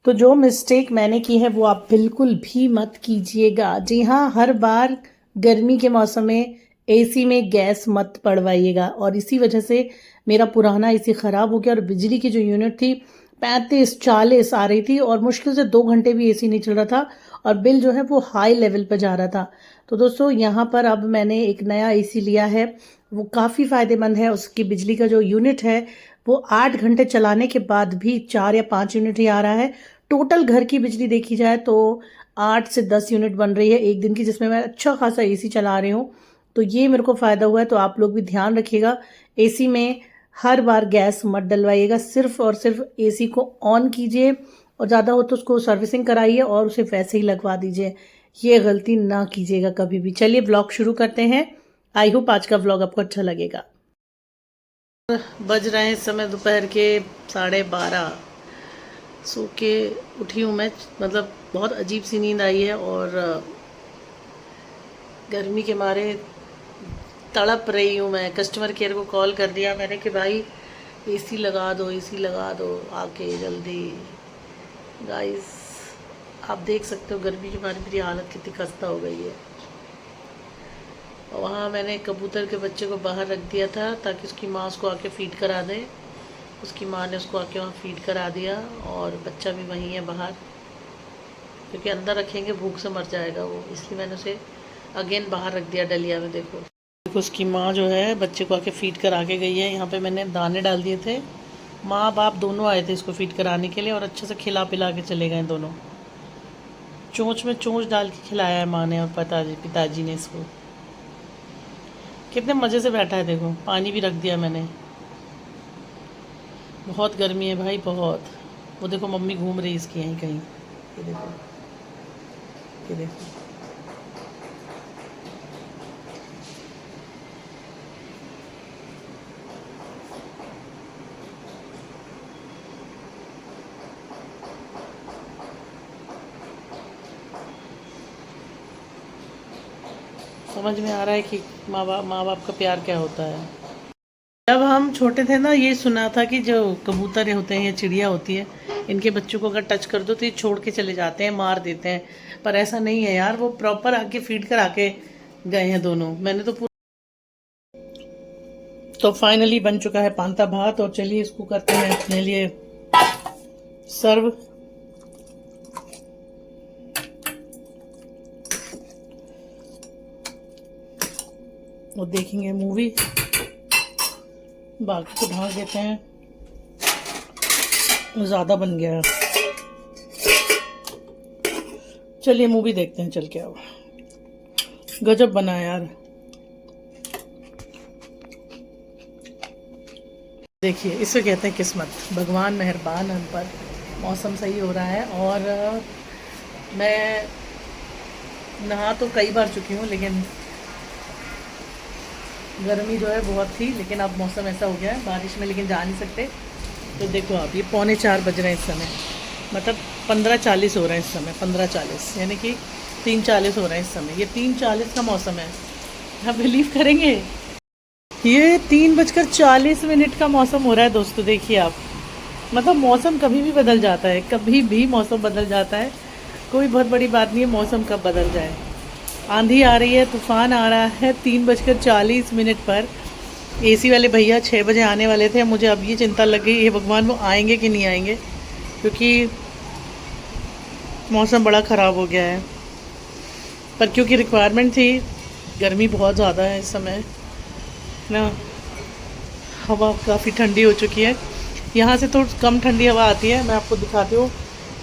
तो जो मिस्टेक मैंने की है वो आप बिल्कुल भी मत कीजिएगा। जी हाँ, हर बार गर्मी के मौसम में एसी में गैस मत पड़वाइएगा। और इसी वजह से मेरा पुराना एसी ख़राब हो गया और बिजली की जो यूनिट थी 35-40 आ रही थी और मुश्किल से 2 घंटे भी एसी नहीं चल रहा था और बिल जो है वो हाई लेवल पर जा रहा था। तो दोस्तों यहाँ पर अब मैंने एक नया एसी लिया है, वो काफ़ी फ़ायदेमंद है। उसकी बिजली का जो यूनिट है वो 8 घंटे चलाने के बाद भी 4 या 5 यूनिट ही आ रहा है। टोटल घर की बिजली देखी जाए तो 8 से 10 यूनिट बन रही है एक दिन की, जिसमें मैं अच्छा खासा एसी चला रही हूँ। तो ये मेरे को फ़ायदा हुआ है। तो आप लोग भी ध्यान रखिएगा, एसी में हर बार गैस मत डलवाइएगा, सिर्फ और सिर्फ एसी को ऑन कीजिए और ज़्यादा हो तो उसको सर्विसिंग कराइए और उसे वैसे ही लगवा दीजिए। ये गलती ना कीजिएगा कभी भी। चलिए व्लॉग शुरू करते हैं। आई होप आज का व्लॉग आपको अच्छा लगेगा। बज रहे हैं इस समय दोपहर के 12:30। सो के उठी हूँ मैं, मतलब बहुत अजीब सी नींद आई है और गर्मी के मारे तड़प रही हूँ मैं। कस्टमर केयर को कॉल कर दिया मैंने कि भाई एसी लगा दो, एसी लगा दो आके जल्दी। गाइस आप देख सकते हो गर्मी के मारे मेरी हालत कितनी खस्ता हो गई है। और वहाँ मैंने कबूतर के बच्चे को बाहर रख दिया था ताकि उसकी माँ उसको आके फीड करा दे। उसकी माँ ने उसको आके वहाँ फीड करा दिया और बच्चा भी वहीं है बाहर, क्योंकि अंदर रखेंगे भूख से मर जाएगा वो, इसलिए मैंने उसे अगेन बाहर रख दिया डलिया में। देखो उसकी माँ जो है बच्चे को आके फीड करा के गई है। यहाँ पे मैंने दाने डाल दिए थे, माँ बाप दोनों आए थे इसको फीड कराने के लिए और अच्छे से खिला पिला के चले गए दोनों। चोंच में चोंच डाल के खिलाया है माँ ने और पिताजी ने इसको। कितने मज़े से बैठा है, देखो पानी भी रख दिया मैंने। बहुत गर्मी है भाई, बहुत। वो देखो मम्मी घूम रही इसकी यहीं कहीं, ये देखो, ये देखो। समझ में आ रहा है कि माँ बाप का प्यार क्या होता है। जब हम छोटे थे ना, ये सुना था कि जो कबूतर होते हैं या चिड़िया होती है, इनके बच्चों को अगर टच कर दो तो ये छोड़ के चले जाते हैं, मार देते हैं। पर ऐसा नहीं है यार, वो प्रॉपर आके फीड कर आके गए हैं दोनों। मैंने तो तो फाइनली बन चुका है पांता भात और चलिए इसको करते हैं अपने लिए सर्व। और देखेंगे मूवी, बाकी को ढाक देते हैं, ज़्यादा बन गया है। चलिए मूवी देखते हैं चल के। अब गजब बना है यार, देखिए इसे कहते हैं किस्मत। भगवान मेहरबान हम पर, मौसम सही हो रहा है। और मैं नहा तो कई बार चुकी हूँ, लेकिन गर्मी जो है बहुत थी। लेकिन अब मौसम ऐसा हो गया है बारिश में, लेकिन जा नहीं सकते। तो देखो आप, ये 3:45 बज रहे हैं इस समय, मतलब 15:40 हो रहा है इस समय, 15:40 यानी कि 3:40 हो रहा है इस समय। ये 3:40 का मौसम है, आप बिलीव करेंगे ये 3:40 का मौसम हो रहा है दोस्तों। देखिए आप, मतलब मौसम कभी भी बदल जाता है, कभी भी मौसम बदल जाता है। कोई बहुत बड़ी बात नहीं है मौसम कब बदल जाए। आंधी आ रही है, तूफान आ रहा है 3:40 पर। एसी वाले भैया 6 बजे आने वाले थे। मुझे अब ये चिंता लग गई, ये भगवान वो आएंगे कि नहीं आएंगे, क्योंकि मौसम बड़ा ख़राब हो गया है। पर क्योंकि रिक्वायरमेंट थी, गर्मी बहुत ज़्यादा है इस समय ना, हवा काफ़ी ठंडी हो चुकी है। यहाँ से तो कम ठंडी हवा आती है। मैं आपको दिखाती हूँ,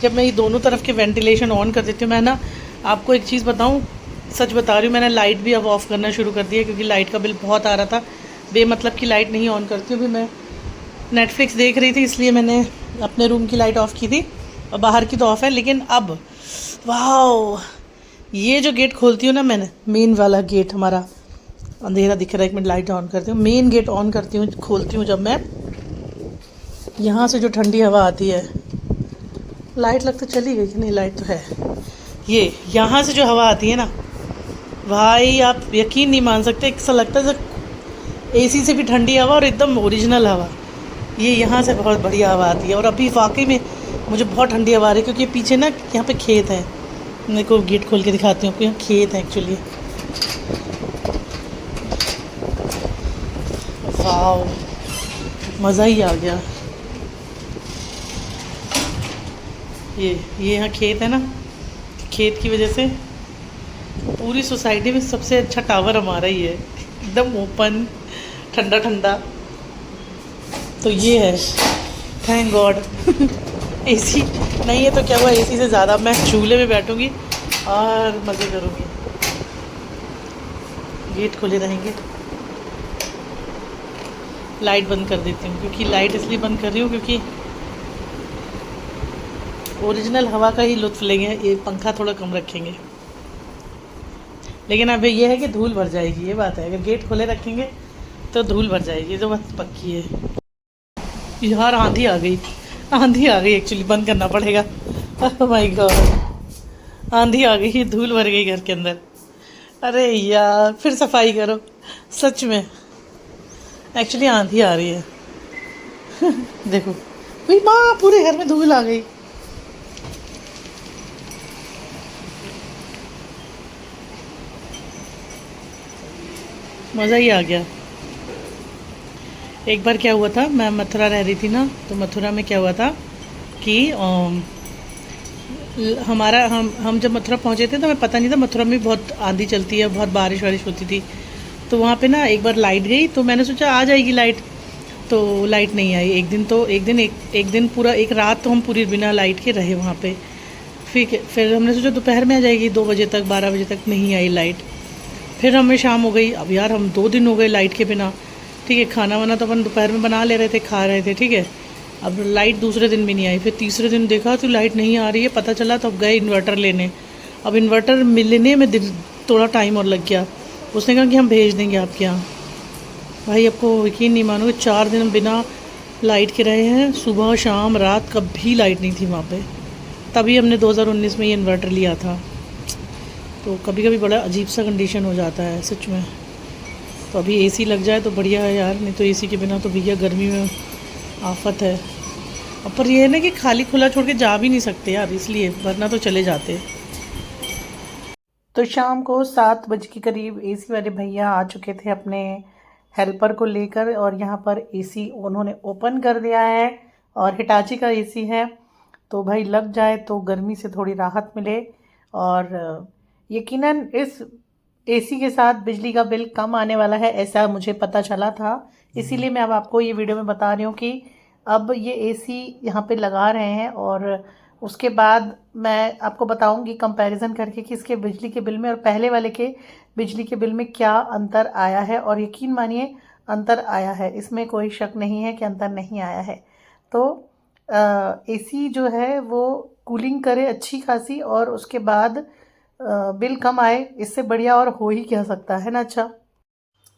जब मैं ये दोनों तरफ के वेंटिलेशन ऑन कर देती हूँ। मैं ना आपको एक चीज़ बताऊँ, सच बता रही हूँ, मैंने लाइट भी अब ऑफ़ करना शुरू कर दिया, क्योंकि लाइट का बिल बहुत आ रहा था। बेमतलब की लाइट नहीं ऑन करती हूँ। अभी मैं नेटफ्लिक्स देख रही थी, इसलिए मैंने अपने रूम की लाइट ऑफ़ की थी और बाहर की तो ऑफ़ है। लेकिन अब वाह, ये जो गेट खोलती हूँ ना मैंने, मेन वाला गेट, हमारा अंधेरा दिख रहा है, 1 मिनट लाइट ऑन करती हूँ। मेन गेट ऑन करती हूँ, खोलती हूँ जब मैं, यहाँ से जो ठंडी हवा आती है। लाइट लगता चली गई कि नहीं, लाइट तो है। ये यहाँ से जो हवा आती है ना भाई, आप यकीन नहीं मान सकते, ऐसा लगता है जैसे एसी से भी ठंडी हवा और एकदम ओरिजिनल हवा। ये यहाँ से बहुत बढ़िया हवा आती है। और अभी वाकई में मुझे बहुत ठंडी हवा आ रही है क्योंकि पीछे ना यहाँ पे खेत है। मेरे को गेट खोल के दिखाती हूँ, यहाँ खेत है एक्चुअली। वाओ, मज़ा ही आ गया। ये यहाँ खेत है ना, खेत की वजह से पूरी सोसाइटी में सबसे अच्छा टावर हमारा ही है, एकदम ओपन, ठंडा ठंडा। तो ये है, थैंक गॉड। एसी नहीं है तो क्या हुआ, एसी से ज़्यादा मैं झूले में बैठूंगी और मज़े करूँगी। गेट खोले रहेंगे। लाइट बंद कर देती हूँ, क्योंकि लाइट इसलिए बंद कर रही हूँ क्योंकि ओरिजिनल हवा का ही लुत्फ़ लेंगे। ये पंखा थोड़ा कम रखेंगे, लेकिन अब ये है कि धूल भर जाएगी, ये बात है। अगर गेट खोले रखेंगे तो धूल भर जाएगी, ये तो बात पक्की है। यार आंधी आ गई, आंधी आ गई, एक्चुअली बंद करना पड़ेगा। ओह माय गॉड, आंधी आ गई, धूल भर गई घर के अंदर। अरे यार फिर सफाई करो, सच में एक्चुअली आंधी आ रही है। देखो भाई माँ, पूरे घर में धूल आ गई। मज़ा ही आ गया। एक बार क्या हुआ था, मैं मथुरा रह रही थी ना, तो मथुरा में क्या हुआ था कि हमारा हम जब मथुरा पहुंचे थे तो हमें पता नहीं था मथुरा में बहुत आंधी चलती है, बहुत बारिश वारिश होती थी। तो वहाँ पे ना एक बार लाइट गई, तो मैंने सोचा आ जाएगी लाइट, तो लाइट नहीं आई। एक दिन पूरा, एक रात तो हम पूरी बिना लाइट के रहे वहाँ पे। फिर हमने सोचा दोपहर में आ जाएगी, 2 बजे तक, 12 बजे तक नहीं आई लाइट। फिर हमें शाम हो गई। अब यार हम 2 दिन हो गए लाइट के बिना, ठीक है। खाना वाना तो अपन दोपहर में बना ले रहे थे, खा रहे थे, ठीक है। अब लाइट दूसरे दिन भी नहीं आई। फिर तीसरे दिन देखा तो लाइट नहीं आ रही है, पता चला तो अब गए इन्वर्टर लेने। अब इन्वर्टर मिलने में थोड़ा टाइम और लग गया। उसने कहा कि हम भेज देंगे आपके यहाँ। भाई आपको यकीन नहीं मानोगे, 4 दिन बिना लाइट के रहे हैं, सुबह शाम रात कभी लाइट नहीं थी वहाँ पे। तभी हमने 2019 में ये इन्वर्टर लिया था। तो कभी कभी बड़ा अजीब सा कंडीशन हो जाता है सच में। तो अभी एसी लग जाए तो बढ़िया है यार, नहीं तो एसी के बिना तो भैया गर्मी में आफत है। और पर ये है ना कि खाली खुला छोड़ के जा भी नहीं सकते यार, इसलिए, वरना तो चले जाते। तो शाम को 7 बजे के करीब एसी वाले भैया आ चुके थे अपने हेल्पर को लेकर, और यहाँ पर एसी उन्होंने ओपन कर दिया है। और हिटाची का एसी है, तो भाई लग जाए तो गर्मी से थोड़ी राहत मिले। और यकीनन इस एसी के साथ बिजली का बिल कम आने वाला है, ऐसा मुझे पता चला था। इसीलिए मैं अब आपको ये वीडियो में बता रही हूँ कि अब ये एसी यहाँ पे लगा रहे हैं, और उसके बाद मैं आपको बताऊंगी कंपैरिजन करके कि इसके बिजली के बिल में और पहले वाले के बिजली के बिल में क्या अंतर आया है। और यकीन मानिए अंतर आया है, इसमें कोई शक नहीं है कि अंतर नहीं आया है। तो एसी जो है वो कूलिंग करे अच्छी खासी, और उसके बाद बिल कम आए, इससे बढ़िया और हो ही क्या सकता है ना। अच्छा,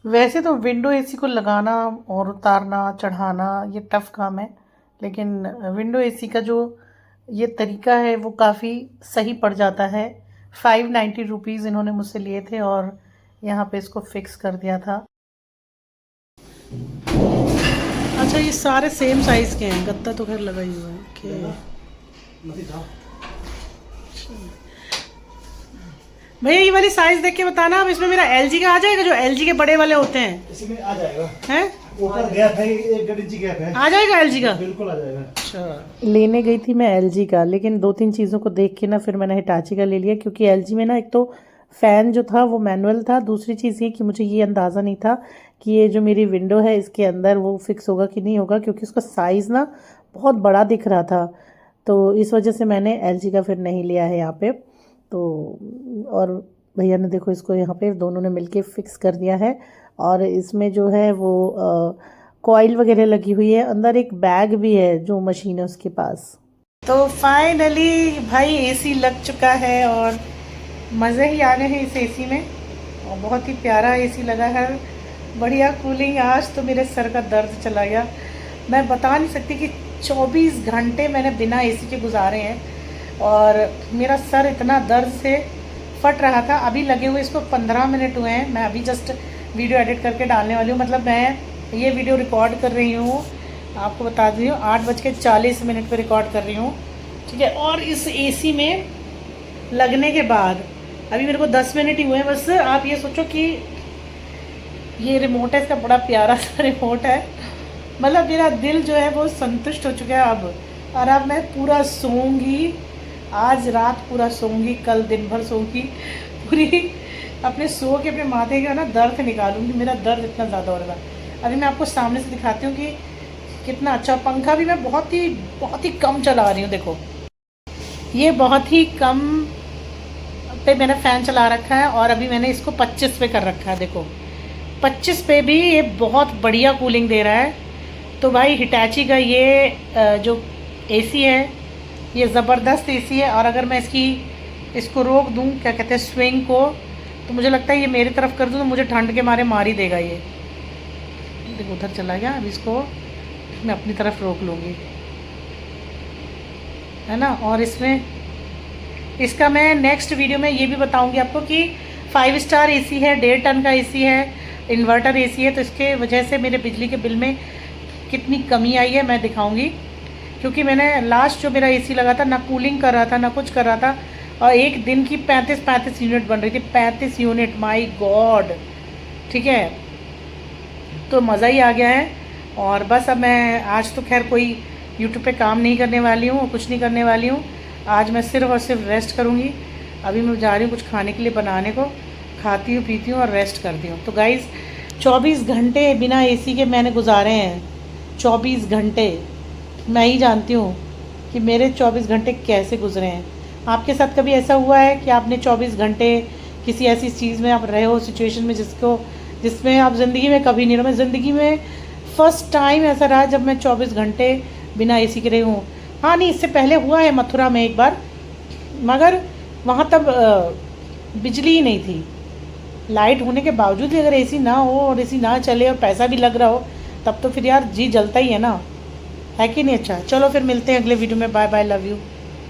वैसे तो विंडो एसी को लगाना और उतारना चढ़ाना ये टफ़ काम है, लेकिन विंडो एसी का जो ये तरीका है वो काफ़ी सही पड़ जाता है। 590 रुपीज़ इन्होंने मुझसे लिए थे, और यहाँ पे इसको फिक्स कर दिया था। अच्छा, ये सारे सेम साइज़ के हैं, गत्ता तो खैर लगा ही हुआ है कि भैया ये वाली साइज देख के बताना। अब इसमें मेरा एलजी का आ जाएगा, जो एलजी के बड़े वाले होते हैं? इसमें आ जाएगा, हैं? ऊपर गैप है, 1 इंच गैप है, आ जाएगा एलजी का? बिल्कुल आ जाएगा। अच्छा, लेने गई थी मैं एलजी का, लेकिन 2-3 चीज़ों को देख के ना फिर मैंने हिटाची का ले लिया, क्योंकि एलजी में ना एक तो फ़ैन जो था वो मैनुअल था, दूसरी चीज़ ये कि मुझे ये अंदाज़ा नहीं था कि ये जो मेरी विंडो है इसके अंदर वो फिक्स होगा कि नहीं होगा, क्योंकि उसका साइज़ ना बहुत बड़ा दिख रहा था। तो इस वजह से मैंने एलजी का फिर नहीं लिया है यहाँ पे। तो और भैया ने देखो इसको यहाँ पे दोनों ने मिलके फिक्स कर दिया है, और इसमें जो है वो कॉइल वगैरह लगी हुई है। अंदर एक बैग भी है जो मशीन है उसके पास। तो फाइनली भाई एसी लग चुका है, और मज़े ही आ रहे हैं इस एसी में, और बहुत ही प्यारा एसी लगा है, बढ़िया कूलिंग। आज तो मेरे सर का दर्द चला गया, मैं बता नहीं सकती कि 24 घंटे मैंने बिना एसी के गुजारे हैं, और मेरा सर इतना दर्द से फट रहा था। अभी लगे हुए इसको 15 मिनट हुए हैं, मैं अभी जस्ट वीडियो एडिट करके डालने वाली हूँ। मतलब मैं ये वीडियो रिकॉर्ड कर रही हूँ आपको बता दी हूँ 8:40 पे रिकॉर्ड कर रही हूँ, ठीक है। और इस एसी में लगने के बाद अभी मेरे को 10 मिनट ही हुए हैं बस। आप ये सोचो कि ये रिमोट है, इसका बड़ा प्यारा सा रिमोट है, मतलब मेरा दिल जो है वो संतुष्ट हो चुका है अब। और अब मैं पूरा सोऊंगी, आज रात पूरा सोऊंगी, कल दिन भर सोऊंगी पूरी, अपने सो के अपने माथे का ना दर्द निकालूंगी। मेरा दर्द इतना ज़्यादा हो रहा था। अभी मैं आपको सामने से दिखाती हूँ कि कितना अच्छा। पंखा भी मैं बहुत ही कम चला रही हूँ। देखो ये बहुत ही कम पे मैंने फ़ैन चला रखा है और अभी मैंने इसको 25 पे कर रखा है। देखो 25 पे भी ये बहुत बढ़िया कूलिंग दे रहा है। तो भाई हिटैची का ये जो एसी है ये ज़बरदस्त एसी है। और अगर मैं इसको रोक दूँ, क्या कहते हैं, स्विंग को, तो मुझे लगता है ये मेरी तरफ कर दूँ तो मुझे ठंड के मारे मार ही देगा ये। देखो उधर चला गया, अब इसको मैं अपनी तरफ रोक लूँगी, है ना। और इसका मैं नेक्स्ट वीडियो में ये भी बताऊंगी आपको कि 5 स्टार एसी है, 1.5 टन का एसी है, इन्वर्टर एसी है, तो इसके वजह से मेरे बिजली के बिल में कितनी कमी आई है मैं दिखाऊंगी। क्योंकि मैंने लास्ट जो मेरा एसी लगा था ना कूलिंग कर रहा था ना कुछ कर रहा था, और एक दिन की 35 यूनिट बन रही थी। 35 यूनिट, माई गॉड, ठीक है। तो मज़ा ही आ गया है। और बस अब मैं आज तो खैर कोई यूट्यूब पे काम नहीं करने वाली हूँ, कुछ नहीं करने वाली हूँ। आज मैं सिर्फ और सिर्फ रेस्ट करूँगी। अभी मैं जा रही हूँ कुछ खाने के लिए बनाने को, खाती हूँ पीती हूँ और रेस्ट करती हूँ। तो गाइज़ 24 घंटे बिना एसी के मैंने गुजारे हैं। 24 घंटे, मैं ही जानती हूँ कि मेरे 24 घंटे कैसे गुजरे हैं। आपके साथ कभी ऐसा हुआ है कि आपने 24 घंटे किसी ऐसी चीज़ में आप रहे हो, सिचुएशन में जिसमें आप ज़िंदगी में कभी नहीं रहे? मैं ज़िंदगी में फ़र्स्ट टाइम ऐसा रहा जब मैं 24 घंटे बिना एसी के रही हूँ। हाँ नहीं, इससे पहले हुआ है मथुरा में एक बार, मगर वहाँ तब बिजली ही नहीं थी। लाइट होने के बावजूद भी अगर एसी ना हो और एसी ना चले और पैसा भी लग रहा हो, तब तो फिर यार जी जलता ही है ना, है कि नहीं। अच्छा चलो फिर मिलते हैं अगले वीडियो में। Bye bye, love you.